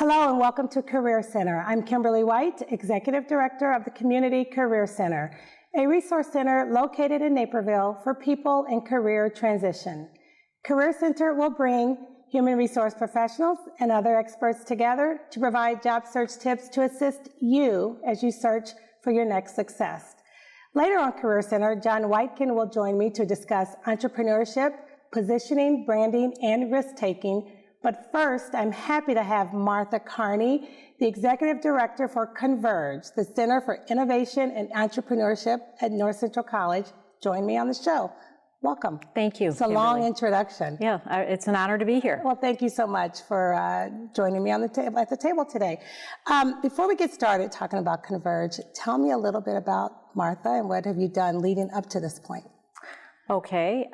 Hello and welcome to Career Center. I'm Kimberly White, Executive Director of the Community Career Center, a resource center located in Naperville for people in career transition. Career Center will bring human resource professionals and other experts together to provide job search tips to assist you as you search for your next success. Later on Career Center, John Wightkin will join me to discuss entrepreneurship, positioning, branding, and risk-taking. But first, I'm happy to have Martha Carney, the Executive Director for Converge, the Center for Innovation and Entrepreneurship at North Central College, join me on the show. Welcome. Thank you. It's a long introduction. Yeah, it's an honor to be here. Well, thank you so much for joining me on the table at the table today. Before we get started talking about Converge, tell me a little bit about Martha and what have you done leading up to this point? Okay.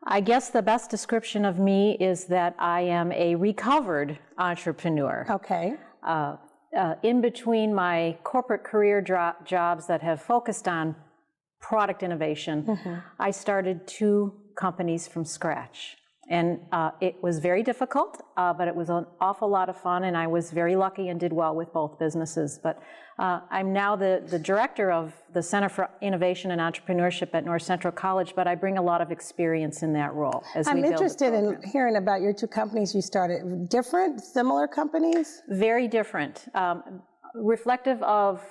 I guess the best description of me is that I am a recovered entrepreneur. Okay. In between my corporate career jobs that have focused on product innovation, I started 2 companies from scratch. And it was very difficult, but it was an awful lot of fun, and I was very lucky and did well with both businesses. But I'm now the director of the Center for Innovation and Entrepreneurship at North Central College, but I bring a lot of experience in that role as we build the program. I'm interested in hearing about your 2 companies you started. Different, similar companies? Very different. Reflective of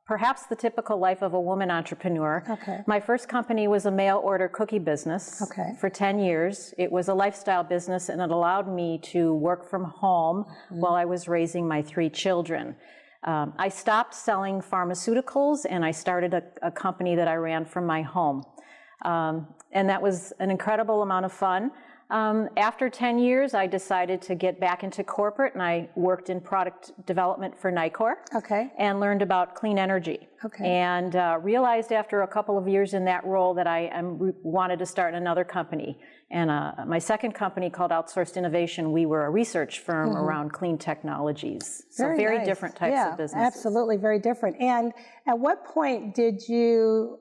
perhaps the typical life of a woman entrepreneur. Okay. My first company was a mail order cookie business for 10 years. It was a lifestyle business, and it allowed me to work from home while I was raising my 3 children. I stopped selling pharmaceuticals, and I started a company that I ran from my home. And that was an incredible amount of fun. After 10 years, I decided to get back into corporate, and I worked in product development for Nicor. Okay. And learned about clean energy. Okay. And realized after a couple of years in that role that I wanted to start another company. And my second company, called Outsourced Innovation, we were a research firm around clean technologies. So very nice. Different types of businesses. Absolutely, very different. And at what point did you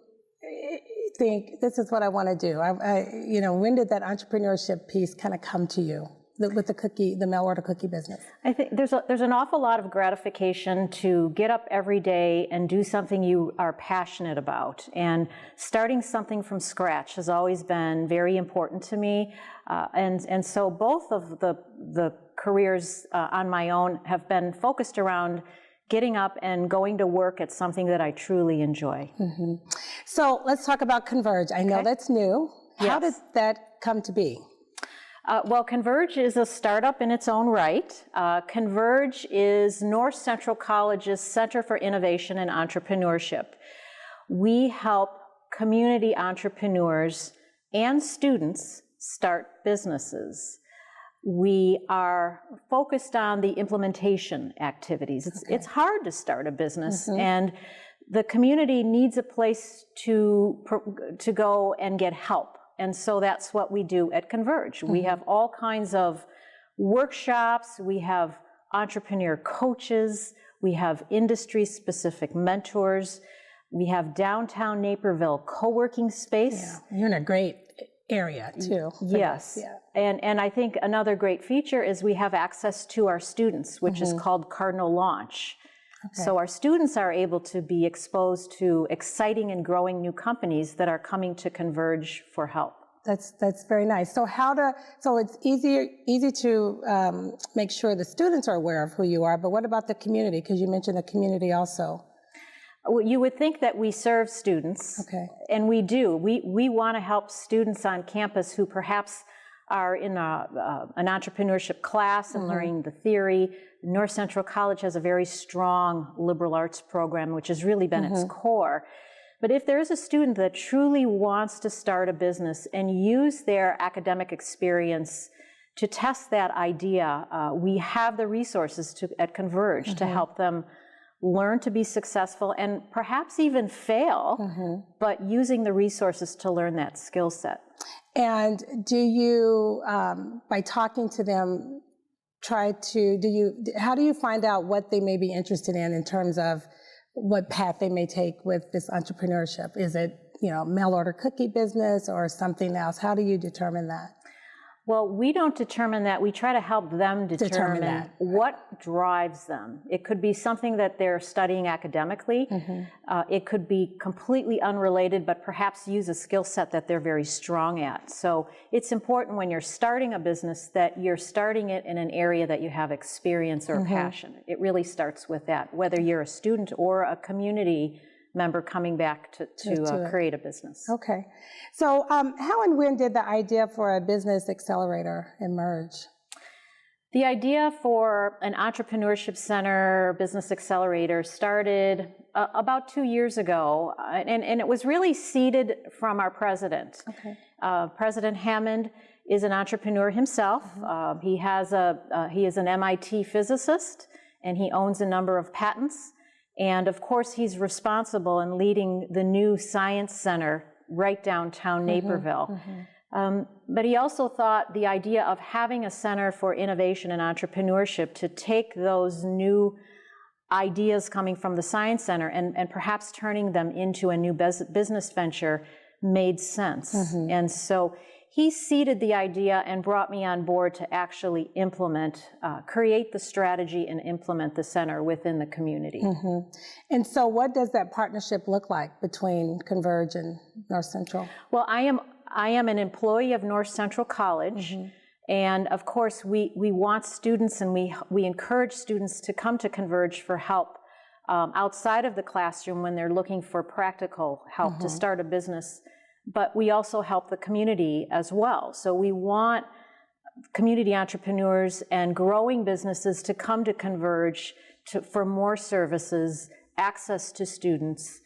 think, this is what I want to do? When did that entrepreneurship piece kind of come to you with the mail order cookie business? I think there's an awful lot of gratification to get up every day and do something you are passionate about. And starting something from scratch has always been very important to me. And so both of the careers on my own have been focused around getting up and going to work at something that I truly enjoy. So let's talk about Converge. I know that's new. Yes. How did that come to be? Well, Converge is a startup in its own right. Converge is North Central College's Center for Innovation and Entrepreneurship. We help community entrepreneurs and students start businesses. We are focused on the implementation activities. It's hard to start a business, and the community needs a place to go and get help. And so that's what we do at Converge. We have all kinds of workshops, we have entrepreneur coaches, we have industry-specific mentors, we have downtown Naperville co-working space. Yeah. You're in a great area too. Yes. Yeah. And I think another great feature is we have access to our students, which is called Cardinal Launch. Okay. So our students are able to be exposed to exciting and growing new companies that are coming to Converge for help. That's very nice. So so it's easy to make sure the students are aware of who you are, but what about the community? Because you mentioned the community also. You would think that we serve students, and we do. We want to help students on campus who perhaps are in an entrepreneurship class and learning the theory. North Central College has a very strong liberal arts program, which has really been its core. But if there is a student that truly wants to start a business and use their academic experience to test that idea, we have the resources at Converge to help them learn to be successful and perhaps even fail, but using the resources to learn that skill set. And do you, by talking to them, how do you find out what they may be interested in terms of what path they may take with this entrepreneurship? Is it, mail order cookie business or something else? How do you determine that? Well, we don't determine that. We try to help them determine that. What drives them. It could be something that they're studying academically. It could be completely unrelated, but perhaps use a skill set that they're very strong at. So it's important when you're starting a business that you're starting it in an area that you have experience or passion. It really starts with that, whether you're a student or a community member coming back to create a business. Okay. So how and when did the idea for a business accelerator emerge? The idea for an entrepreneurship center, business accelerator, started about 2 years ago, and it was really seeded from our president. Okay. President Hammond is an entrepreneur himself. He is an MIT physicist, and he owns a number of patents. And of course, he's responsible in leading the new science center right downtown Naperville. But he also thought the idea of having a center for innovation and entrepreneurship to take those new ideas coming from the science center and perhaps turning them into a new business venture made sense. And so he seeded the idea and brought me on board to actually create the strategy and implement the center within the community. And so what does that partnership look like between Converge and North Central? Well, I am an employee of North Central College. And of course, we want students and we encourage students to come to Converge for help outside of the classroom when they're looking for practical help to start a business. But we also help the community as well. So we want community entrepreneurs and growing businesses to come to Converge for more services, access to students,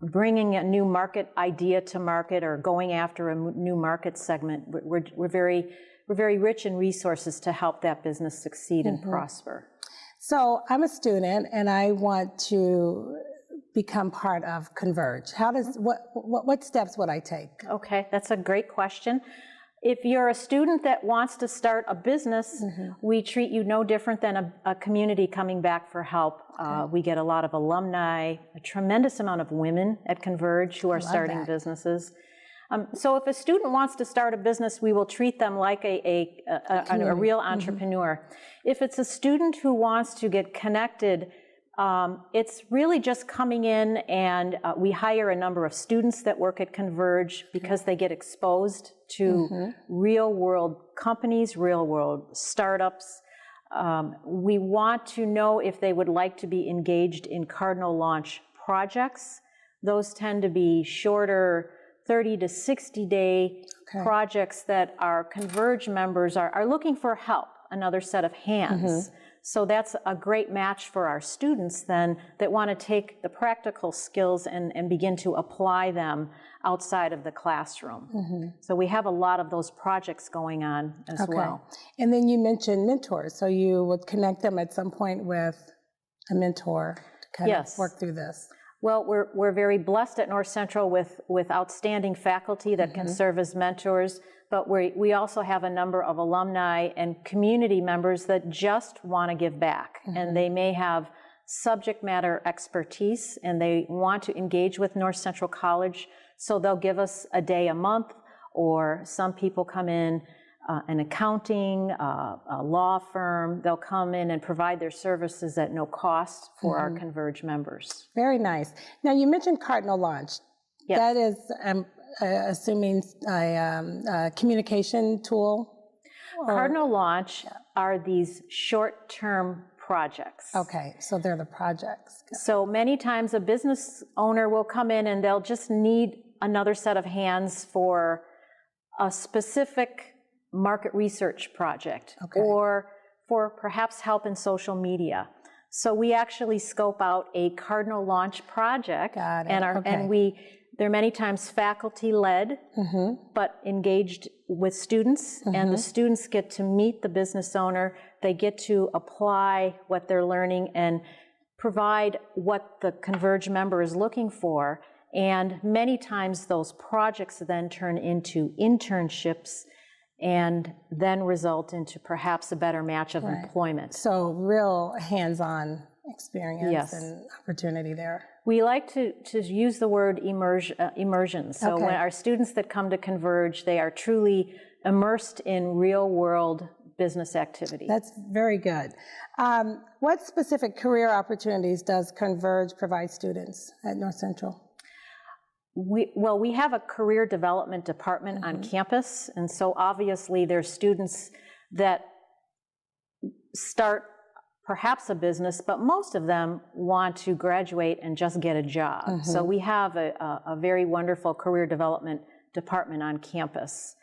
bringing a new market idea to market or going after a new market segment. We're very rich in resources to help that business succeed and prosper. So I'm a student and I want to become part of Converge. What steps would I take? Okay, that's a great question. If you're a student that wants to start a business, we treat you no different than a community coming back for help. We get a lot of alumni, a tremendous amount of women at Converge who are starting businesses. So if a student wants to start a business, we will treat them like a real entrepreneur. If it's a student who wants to get connected, it's really just coming in and we hire a number of students that work at Converge because they get exposed to real world companies, real world startups. We want to know if they would like to be engaged in Cardinal Launch projects. Those tend to be shorter 30 to 60 day projects that our Converge members are looking for help, another set of hands. So that's a great match for our students then that want to take the practical skills and begin to apply them outside of the classroom. So we have a lot of those projects going on as well. And then you mentioned mentors. So you would connect them at some point with a mentor to kind of work through this. Well, we're very blessed at North Central with outstanding faculty that can serve as mentors. But we also have a number of alumni and community members that just want to give back. And they may have subject matter expertise and they want to engage with North Central College. So they'll give us a day a month, or some people come in, an accounting, a law firm. They'll come in and provide their services at no cost for our Converge members. Very nice. Now you mentioned Cardinal Launch. Yes. That is assuming a communication tool? Cardinal Launch are these short-term projects. Okay, so they're the projects. So many times a business owner will come in and they'll just need another set of hands for a specific market research project or for perhaps help in social media. So we actually scope out a Cardinal Launch project. Got it. And they're many times faculty-led, but engaged with students, and the students get to meet the business owner. They get to apply what they're learning and provide what the Converge member is looking for. And many times those projects then turn into internships and then result into perhaps a better match of employment. So real hands-on experience and opportunity there. We like to use the word immersion. So when our students that come to Converge, they are truly immersed in real-world business activity. That's very good. What specific career opportunities does Converge provide students at North Central? We have a career development department on campus, and so obviously there's students that start perhaps a business, but most of them want to graduate and just get a job. So we have a very wonderful career development department on campus.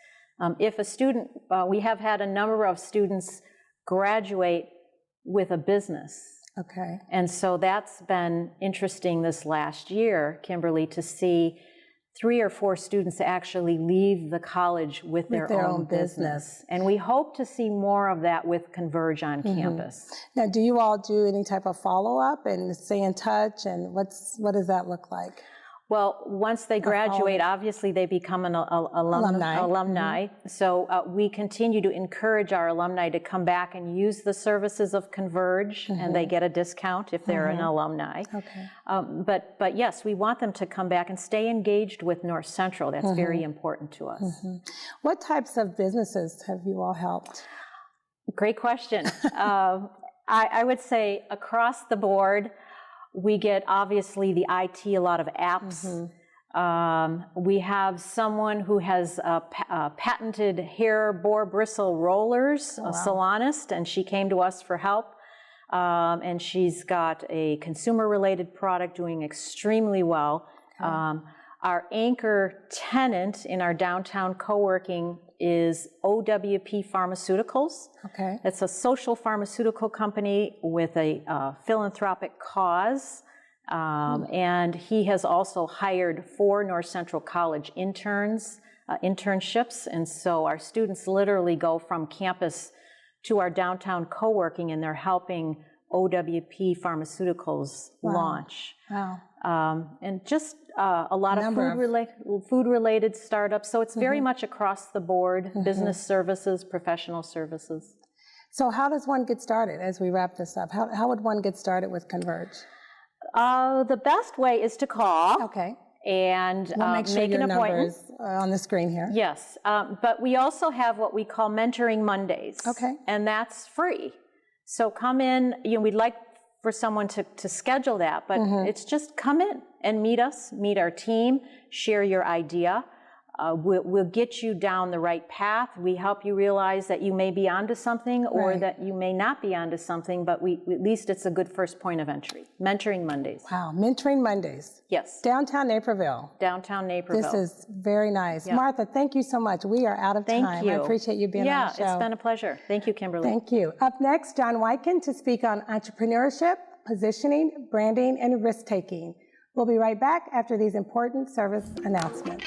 If a student, we have had a number of students graduate with a business. Okay. And so that's been interesting this last year, Kimberly, to see 3 or 4 students actually leave the college with their own business. And we hope to see more of that with Converge on campus. Now, do you all do any type of follow-up and stay in touch, and what does that look like? Well, once they graduate, obviously they become an alumni. So we continue to encourage our alumni to come back and use the services of Converge, and they get a discount if they're an alumni. Okay. But yes, we want them to come back and stay engaged with North Central. That's very important to us. What types of businesses have you all helped? Great question. I would say across the board, we get, obviously, the IT, a lot of apps. We have someone who has patented hair boar bristle rollers, a salonist, and she came to us for help. And she's got a consumer-related product doing extremely well. Our anchor tenant in our downtown co-working is OWP Pharmaceuticals. Okay. It's a social pharmaceutical company with a philanthropic cause. And he has also hired 4 North Central College internships. And so our students literally go from campus to our downtown co-working, and they're helping OWP Pharmaceuticals launch. Wow. And just a lot of food-related startups. So it's very much across the board, business services, professional services. So how does one get started as we wrap this up? How would one get started with Converge? The best way is to call. Okay. And we'll make sure make your an appointment. Numbers are on the screen here. Yes, but we also have what we call Mentoring Mondays. Okay. And that's free. So come in, we'd like for someone to schedule that, but it's just come in and meet us, meet our team, share your idea. We'll get you down the right path. We help you realize that you may be onto something or that you may not be onto something, but at least it's a good first point of entry. Mentoring Mondays. Wow, Mentoring Mondays. Yes. Downtown Naperville. Downtown Naperville. This is very nice. Yeah. Martha, thank you so much. We are out of time. Thank you. I appreciate you being on the show. Yeah, it's been a pleasure. Thank you, Kimberly. Thank you. Up next, John Wightkin to speak on entrepreneurship, positioning, branding, and risk-taking. We'll be right back after these important service announcements.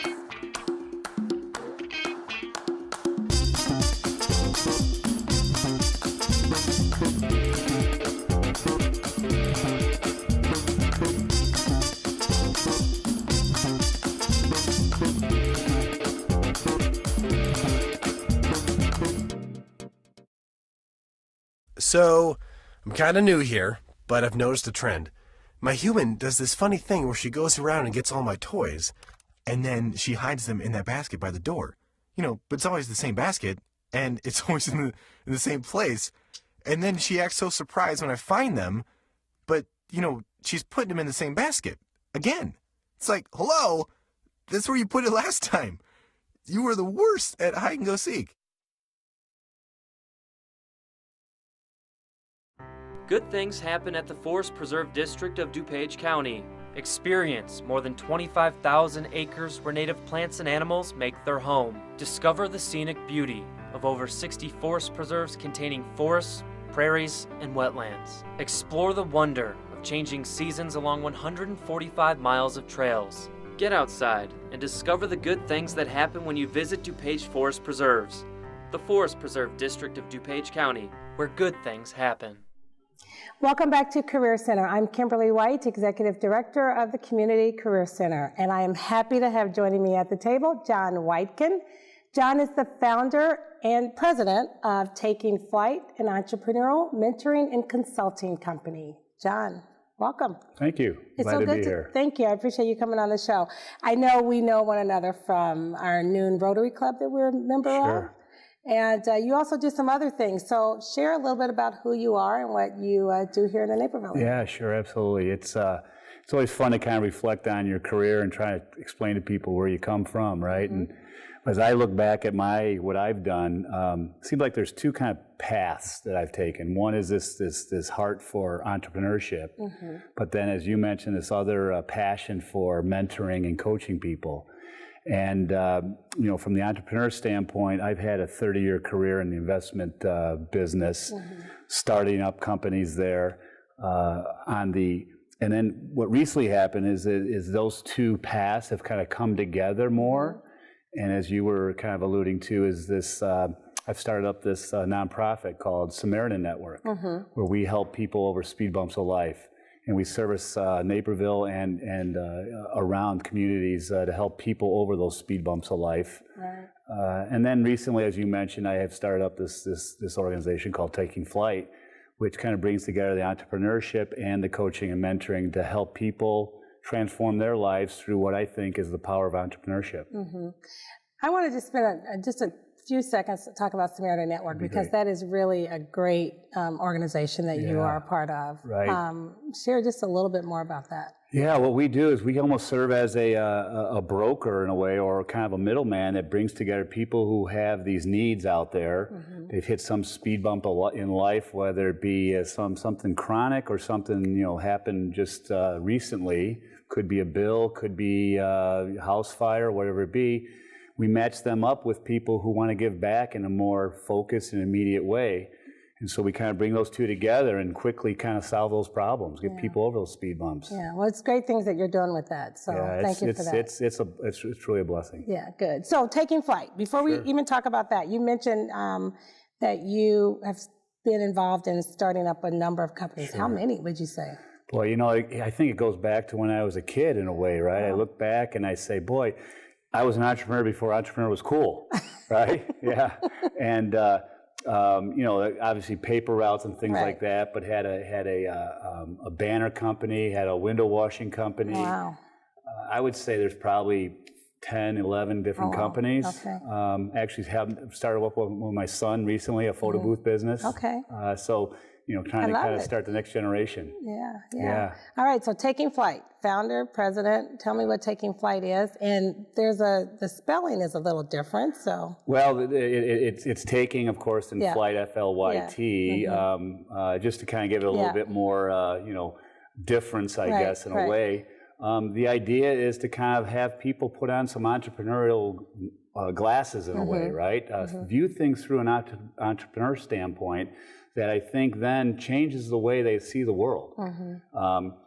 So, I'm kind of new here, but I've noticed a trend. My human does this funny thing where she goes around and gets all my toys, and then she hides them in that basket by the door. But it's always the same basket, and it's always in the same place. And then she acts so surprised when I find them, but, she's putting them in the same basket. Again. It's like, hello? That's where you put it last time. You were the worst at hide and go seek. Good things happen at the Forest Preserve District of DuPage County. Experience more than 25,000 acres where native plants and animals make their home. Discover the scenic beauty of over 60 forest preserves containing forests, prairies, and wetlands. Explore the wonder of changing seasons along 145 miles of trails. Get outside and discover the good things that happen when you visit DuPage Forest Preserves. The Forest Preserve District of DuPage County, where good things happen. Welcome back to Career Center. I'm Kimberly White, Executive Director of the Community Career Center, and I am happy to have joining me at the table John Wightkin. John is the founder and president of Taking Flight, an entrepreneurial mentoring and consulting company. John, welcome. Thank you. It's Glad so to good be here. Thank you. I appreciate you coming on the show. I know we know one another from our noon Rotary Club that we're a member of. And you also do some other things. So share a little bit about who you are and what you do here in the Naperville area. Yeah, sure, absolutely. It's always fun to kind of reflect on your career and try to explain to people where you come from, right? And as I look back at what I've done, it seems like there's two kind of paths that I've taken. One is this heart for entrepreneurship, but then, as you mentioned, this other passion for mentoring and coaching people. And from the entrepreneur standpoint, I've had a 30-year career in the investment business, starting up companies there. And then what recently happened is those two paths have kind of come together more. And as you were kind of alluding to, is this, I've started up this nonprofit called Samaritan Network, where we help people over speed bumps of life. And we service Naperville and around communities to help people over those speed bumps of life. Right. And then recently, as you mentioned, I have started up this organization called Taking Flight, which kind of brings together the entrepreneurship and the coaching and mentoring to help people transform their lives through what I think is the power of entrepreneurship. I want to just spend just a few seconds to talk about Samaritan Network, because that is really a great organization that you are a part of. Right. Share just a little bit more about that. Yeah, what we do is we almost serve as a broker in a way, or kind of a middleman that brings together people who have these needs out there. They've hit some speed bump in life, whether it be something chronic or something happened just recently. Could be a bill, could be a house fire, whatever it be. We match them up with people who want to give back in a more focused and immediate way. And so we kind of bring those two together and quickly kind of solve those problems, get people over those speed bumps. Yeah, well, it's great things that you're doing with that. So thank you for that. It's really a blessing. Yeah, good. So Taking Flight, before we even talk about that, you mentioned that you have been involved in starting up a number of companies. How many would you say? Well, I think it goes back to when I was a kid in a way, right? I look back and I say, boy, I was an entrepreneur before entrepreneur was cool, right? Yeah. And, obviously paper routes and things like that, but had a banner company, had a window washing company. Wow. I would say there's probably 10, 11 different companies. Okay. Actually started up with my son recently, a photo booth business. Okay. So, trying to kind of start the next generation. Yeah. All right, so Taking Flight, founder, president, tell me what Taking Flight is. And the spelling is a little different, so. Well, it's taking, of course, and flight, F-L-Y-T, just to kind of give it a little bit more, difference, I guess, in a way. The idea is to kind of have people put on some entrepreneurial glasses in a way, right? View things through an entrepreneur standpoint that I think then changes the way they see the world.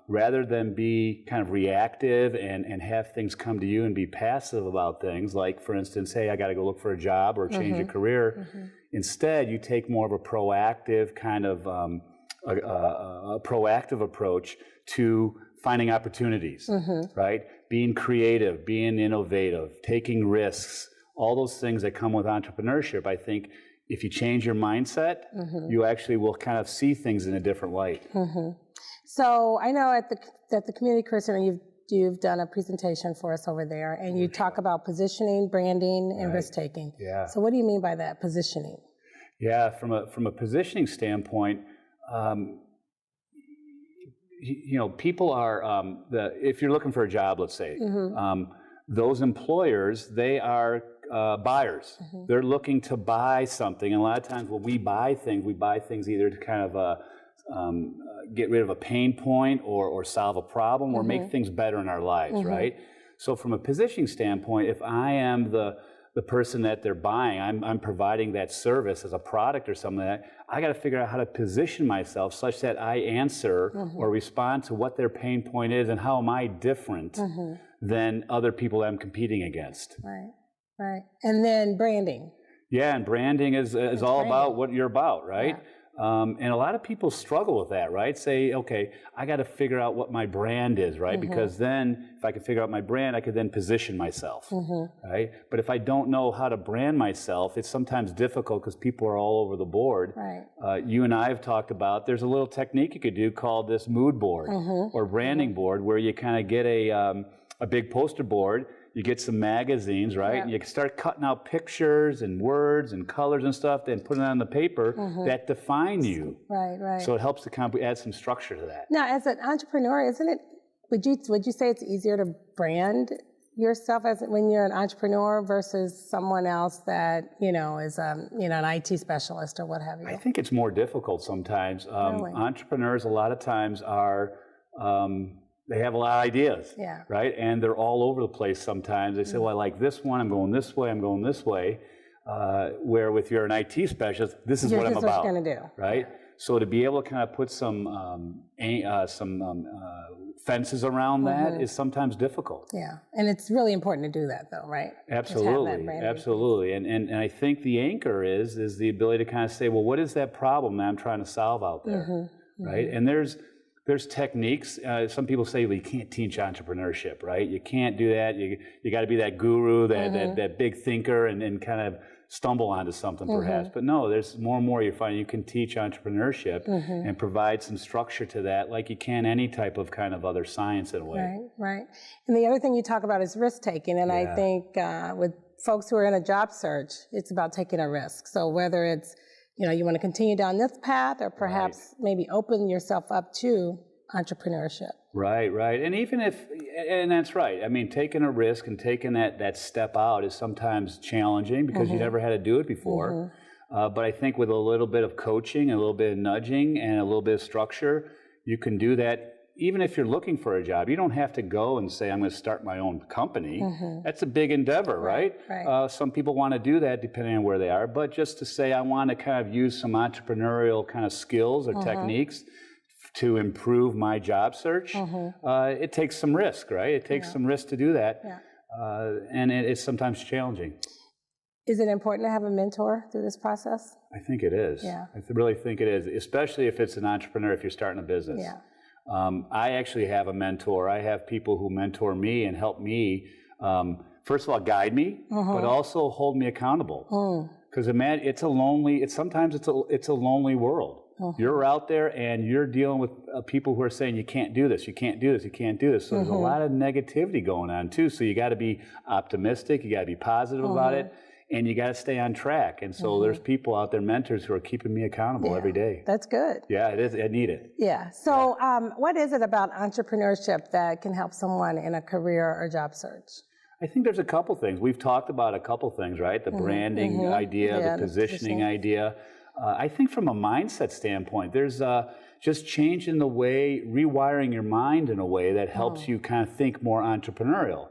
Rather than be kind of reactive and have things come to you and be passive about things, like, for instance, hey, I got to go look for a job or change a career. Instead, you take more of a proactive kind of a proactive approach to finding opportunities, right? Being creative, being innovative, taking risks, all those things that come with entrepreneurship. I think if you change your mindset, you actually will kind of see things in a different light. So I know at the Community Career Center, you've done a presentation for us over there, and you talk about positioning, branding, and risk-taking. Yeah. So what do you mean by that, positioning? Yeah, from a positioning standpoint, people are, if you're looking for a job, let's say, those employers, they are buyers. They're looking to buy something, and a lot of times when we buy things either to kind of get rid of a pain point or solve a problem or make things better in our lives, right? So from a positioning standpoint, if I am the person that they're buying, I'm providing that service as a product or something like that, I got to figure out how to position myself such that I answer or respond to what their pain point is and how am I different than other people that I'm competing against. Right. And then branding. Yeah, and branding is all about what you're about, right? And a lot of people struggle with that, right? Say, okay, I got to figure out what my brand is, right? Because then if I can figure out my brand, I could then position myself, right? But if I don't know how to brand myself, it's sometimes difficult because people are all over the board. Right. You and I have talked about, there's a little technique you could do called this mood board or branding board, where you kind of get a big poster board. you get some magazines, right? And you can start cutting out pictures and words and colors and stuff, then putting it on the paper that define you. Right. So it helps to kind of add some structure to that. Now, as an entrepreneur, isn't it, would you say it's easier to brand yourself as when you're an entrepreneur versus someone else that, is, an IT specialist or what have you? I think it's more difficult sometimes. Really? Entrepreneurs a lot of times are, they have a lot of ideas, right? And they're all over the place sometimes. They say, well, I like this one, I'm going this way, I'm going this way. Where if you're an IT specialist, this is what I'm about. What you're going to do. Right? So to be able to kind of put some fences around that is sometimes difficult. Yeah, and it's really important to do that though, right? Absolutely, absolutely. And I think the anchor is the ability to kind of say, well, what is that problem that I'm trying to solve out there, right? And there's techniques. Some people say, well, you can't teach entrepreneurship, right? You can't do that. You got to be that guru, that big thinker, and kind of stumble onto something perhaps. But no, there's more and more you find you can teach entrepreneurship and provide some structure to that like you can any type of kind of other science in a way. Right. And the other thing you talk about is risk taking. And I think with folks who are in a job search, it's about taking a risk. So whether it's, you want to continue down this path or perhaps maybe open yourself up to entrepreneurship. Right. And even and that's right. I mean, taking a risk and taking that step out is sometimes challenging because you never had to do it before. But I think with a little bit of coaching, a little bit of nudging, and a little bit of structure, you can do that. Even if you're looking for a job, you don't have to go and say, I'm going to start my own company. That's a big endeavor, right? Some people want to do that depending on where they are. But just to say, I want to kind of use some entrepreneurial kind of skills or techniques to improve my job search, it takes some risk, right? It takes some risk to do that. And it's sometimes challenging. Is it important to have a mentor through this process? I think it is. I really think it is, especially if it's an entrepreneur, if you're starting a business. I actually have a mentor. I have people who mentor me and help me, first of all, guide me, but also hold me accountable. Because sometimes it's a lonely world. You're out there and you're dealing with people who are saying you can't do this, you can't do this, you can't do this. So there's a lot of negativity going on too. So you got to be optimistic, you got to be positive about it, and you got to stay on track. And so there's people out there, mentors, who are keeping me accountable every day. That's good. Yeah, it is. I need it. Yeah. So what is it about entrepreneurship that can help someone in a career or job search? I think there's a couple things. We've talked about a couple things, right? The branding idea, the positioning idea. I think from a mindset standpoint, there's just changing the way, rewiring your mind in a way that helps you kind of think more entrepreneurial.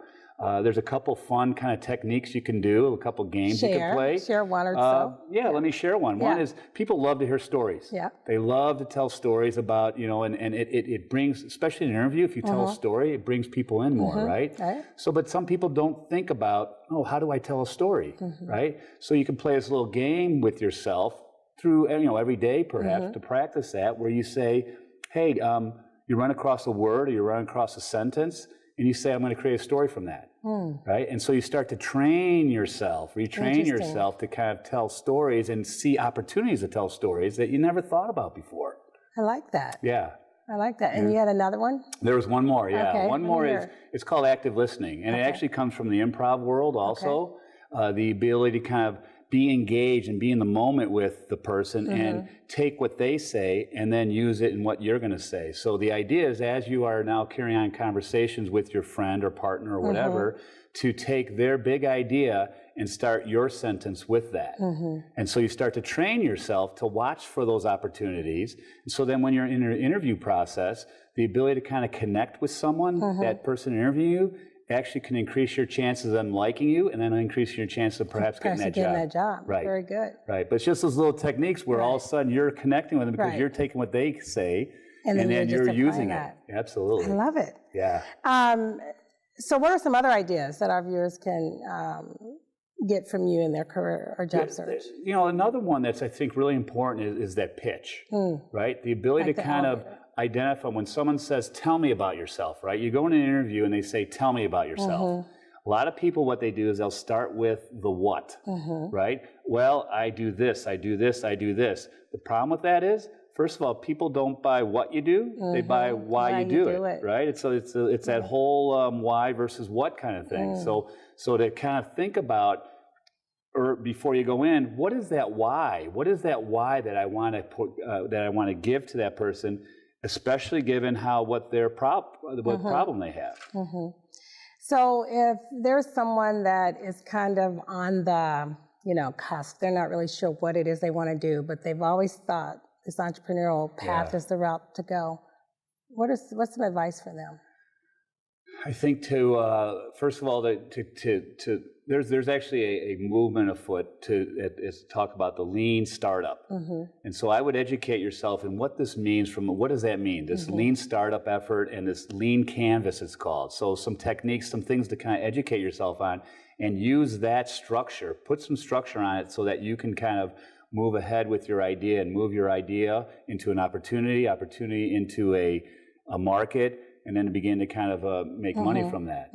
There's a couple fun kind of techniques you can do, a couple games you can play. Share one or so. Yeah, let me share one. One is people love to hear stories. They love to tell stories about, and it brings, especially in an interview, if you tell a story, it brings people in more, right? So, but some people don't think about, how do I tell a story, right? So you can play this little game with yourself through, every day perhaps to practice that, where you say, hey, you run across a word or you run across a sentence, and you say, I'm going to create a story from that, right? And so you start to retrain yourself to kind of tell stories and see opportunities to tell stories that you never thought about before. I like that. Yeah. I like that. And you had another one? There was one more, yeah. Okay, one more it's called active listening. And it actually comes from the improv world also. The ability to kind of be engaged and be in the moment with the person and take what they say and then use it in what you're going to say. So the idea is, as you are now carrying on conversations with your friend or partner or whatever, to take their big idea and start your sentence with that. And so you start to train yourself to watch for those opportunities. And so then when you're in your interview process, the ability to kind of connect with someone, that person interviewing you, actually can increase your chances of them liking you, and then increase your chance of perhaps getting that job. Right. Very good. Right. But it's just those little techniques where all of a sudden you're connecting with them because you're taking what they say and then you're using it. Absolutely. I love it. Yeah. So what are some other ideas that our viewers can get from you in their career or job search? Another one that's I think really important is that pitch, right? The ability to kind of identify when someone says, tell me about yourself, right? You go in an interview and they say, tell me about yourself. A lot of people, what they do is they'll start with the what, right? Well, I do this, I do this, I do this. The problem with that is first of all, people don't buy what you do; they buy why you do it, right? It's that whole why versus what kind of thing. So to kind of think about, or before you go in, what is that why? What is that why that I want to put that I want to give to that person, especially given what problem they have. So if there's someone that is kind of on the cusp, they're not really sure what it is they want to do, but they've always thought this entrepreneurial path is the route to go. What's some advice for them? I think first of all, there's actually a movement afoot to talk about the lean startup. And so I would educate yourself in what this means what does that mean? This lean startup effort and this lean canvas it's called. So some techniques, some things to kind of educate yourself on and use that structure, put some structure on it so that you can kind of move ahead with your idea and move your idea into an opportunity into a market, and then to begin to kind of make money from that.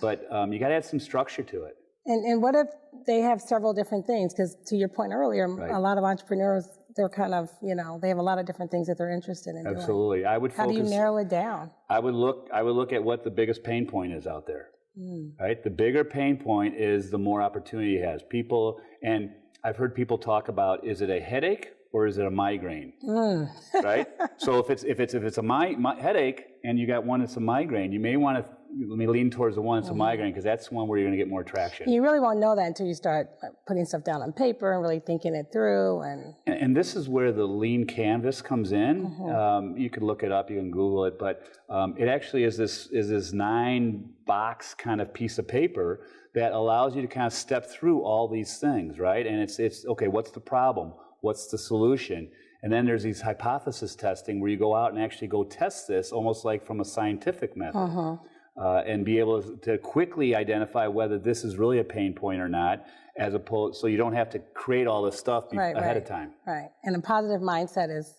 But you got to add some structure to it. And what if they have several different things? Because to your point earlier, a lot of entrepreneurs, they're kind of, they have a lot of different things that they're interested in doing. Absolutely. I would focus. How do you narrow it down? I would look at what the biggest pain point is out there. Right? The bigger pain point is the more opportunity it has. People, and I've heard people talk about, is it a headache or is it a migraine? Right? So if it's a headache and you got one that's a migraine, you may want to lean towards the one that's a migraine, because that's the one where you're going to get more traction. You really won't know that until you start putting stuff down on paper and really thinking it through. And this is where the lean canvas comes in. You can look it up, you can Google it, but it actually is this 9-box kind of piece of paper that allows you to kind of step through all these things, right? And it's okay, what's the problem? What's the solution? And then there's these hypothesis testing where you go out and actually go test this almost like from a scientific method. And be able to quickly identify whether this is really a pain point or not, as opposed, so you don't have to create all this stuff ahead of time. Right. And a positive mindset is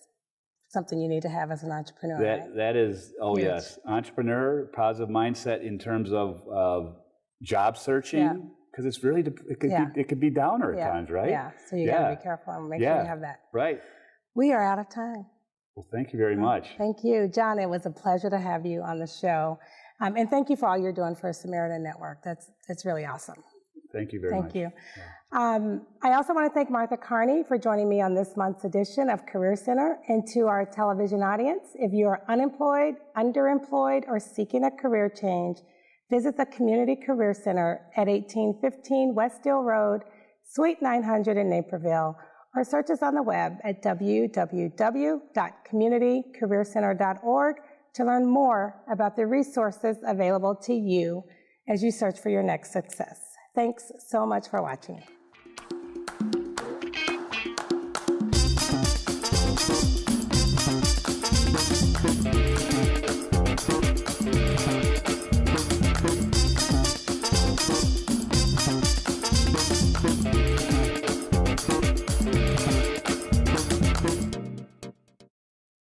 something you need to have as an entrepreneur. That is, yes. Entrepreneur, positive mindset in terms of job searching, because it's really, it could be downer at times, right? Yeah, so you got to be careful and make sure you have that. Right. We are out of time. Well, thank you very much. Thank you. John, it was a pleasure to have you on the show. And thank you for all you're doing for Samaritan Network. That's really awesome. Thank you very much. Thank you. I also want to thank Martha Carney for joining me on this month's edition of Career Center. And to our television audience, if you are unemployed, underemployed, or seeking a career change, visit the Community Career Center at 1815 West Deal Road, Suite 900 in Naperville, or search us on the web at www.communitycareercenter.org to learn more about the resources available to you as you search for your next success. Thanks so much for watching.